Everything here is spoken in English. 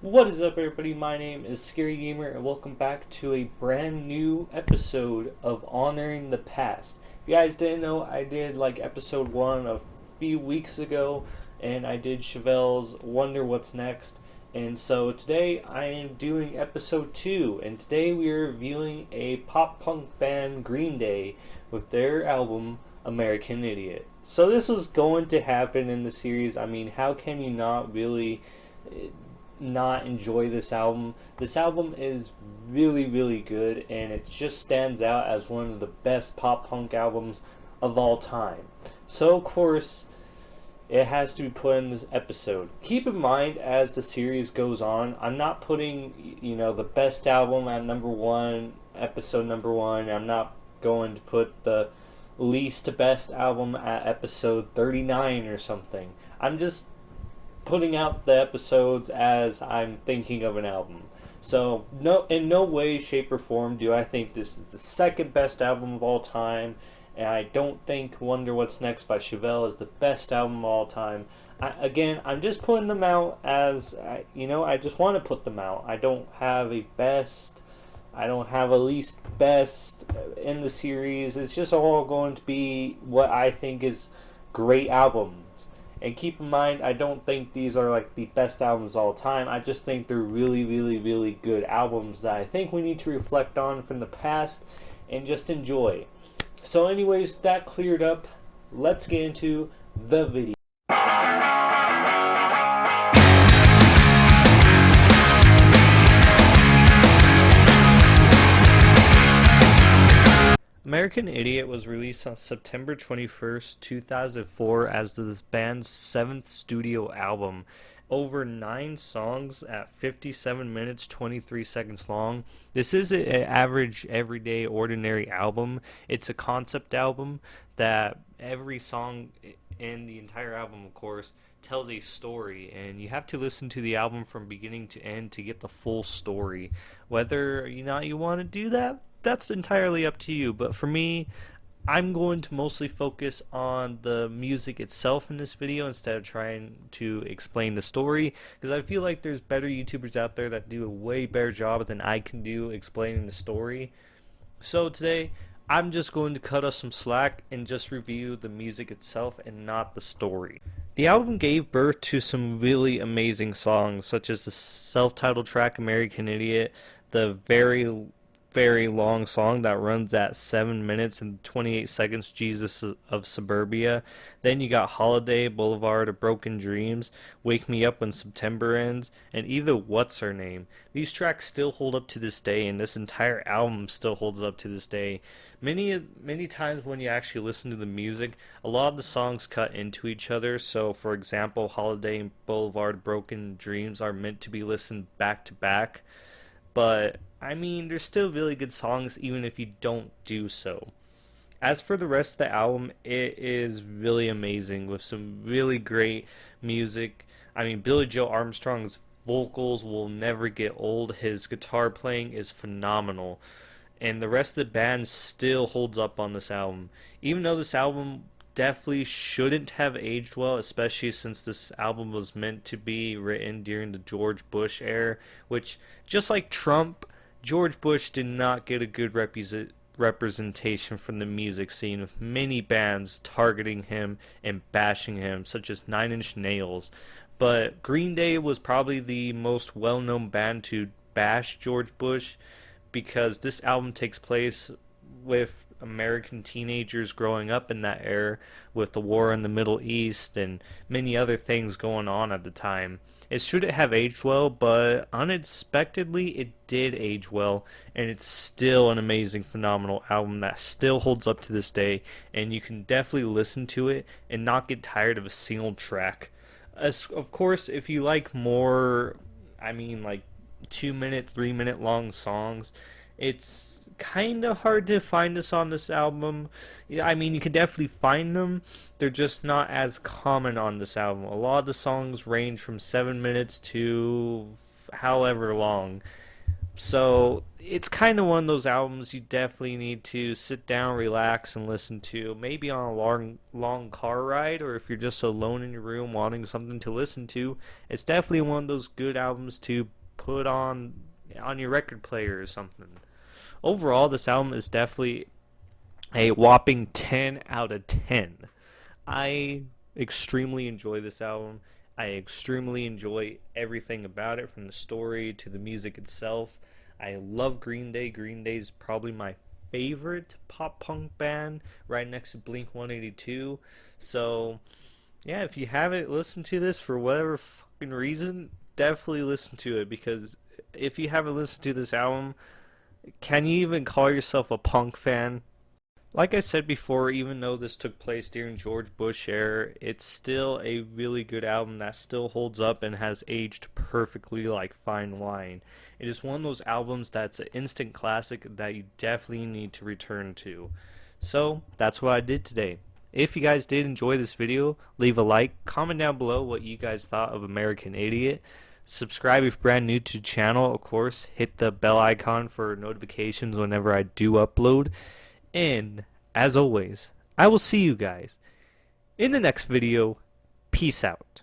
What is up, everybody? My name is Scary Gamer, and welcome back to a brand new episode of Honoring the Past. If you guys didn't know, I did like episode 1 a few weeks ago, and I did Chevelle's Wonder What's Next. And so today I am doing episode 2, and today we are reviewing a pop punk band, Green Day, with their album American Idiot. So this was going to happen in the series. I mean, how can you not really not enjoy this album? This album is really, really good, and it just stands out as one of the best pop punk albums of all time. So, of course, it has to be put in this episode. Keep in mind, as the series goes on, I'm not putting, the best album at number 1, episode number 1. I'm not going to put the least best album at episode 39 or something. I'm just putting out the episodes as I'm thinking of an album. So, in no way, shape, or form do I think this is the second best album of all time, and I don't think Wonder What's Next by Chevelle is the best album of all time. I'm just putting them out as, I just want to put them out. I don't have a best, I don't have a least best in the series. It's just all going to be what I think is great albums. And keep in mind, I don't think these are like the best albums of all time. I just think they're really, really, really good albums that I think we need to reflect on from the past and just enjoy. So anyways, that cleared up. Let's get into the video. American Idiot was released on September 21st, 2004 as the band's 7th studio album. Over 9 songs at 57 minutes 23 seconds long. This is an average, everyday, ordinary album. It's a concept album that every song in the entire album, of course, tells a story, and you have to listen to the album from beginning to end to get the full story. Whether or not you want to do that, that's entirely up to you. But for me, I'm going to mostly focus on the music itself in this video instead of trying to explain the story, because I feel like there's better YouTubers out there that do a way better job than I can do explaining the story. So today, I'm just going to cut us some slack and just review the music itself and not the story. The album gave birth to some really amazing songs, such as the self-titled track American Idiot, the very long song that runs at 7 minutes and 28 seconds, Jesus of Suburbia. Then you got Holiday, Boulevard of Broken Dreams, Wake Me Up When September Ends, and even What's Her Name. These tracks still hold up to this day, and this entire album still holds up to this day. Many times when you actually listen to the music, a lot of the songs cut into each other. So for example, Holiday and Boulevard of Broken Dreams are meant to be listened back to back. But, I mean, there's still really good songs even if you don't do so. As for the rest of the album, it is really amazing with some really great music. I mean, Billy Joe Armstrong's vocals will never get old. His guitar playing is phenomenal. And the rest of the band still holds up on this album. Even though this album definitely shouldn't have aged well, especially since this album was meant to be written during the George Bush era, which, just like Trump, George Bush did not get a good representation from the music scene, with many bands targeting him and bashing him, such as Nine Inch Nails. But Green Day was probably the most well-known band to bash George Bush, because this album takes place with American teenagers growing up in that era, with the war in the Middle East and many other things going on at the time. It shouldn't have aged well, but unexpectedly it did age well, and it's still an amazing, phenomenal album that still holds up to this day, and you can definitely listen to it and not get tired of a single track. As of course, if you like more, like 2-minute, 3-minute long songs, it's kind of hard to find this on this album. I mean, you can definitely find them. They're just not as common on this album. A lot of the songs range from 7 minutes to however long. So it's kind of one of those albums you definitely need to sit down, relax, and listen to. Maybe on a long car ride, or if you're just alone in your room wanting something to listen to. It's definitely one of those good albums to put on your record player or something. Overall, this album is definitely a whopping 10 out of 10. I extremely enjoy this album. I extremely enjoy everything about it, from the story to the music itself. I love Green Day. Green Day is probably my favorite pop punk band, right next to Blink 182. So, yeah, if you haven't listened to this for whatever fucking reason, definitely listen to it, because if you haven't listened to this album, can you even call yourself a punk fan? Like I said before, even though this took place during George Bush era, it's still a really good album that still holds up and has aged perfectly like fine wine. It is one of those albums that's an instant classic that you definitely need to return to. So, that's what I did today. If you guys did enjoy this video, leave a like, comment down below what you guys thought of American Idiot. Subscribe if brand new to the channel, of course. Hit the bell icon for notifications whenever I do upload. And, as always, I will see you guys in the next video. Peace out.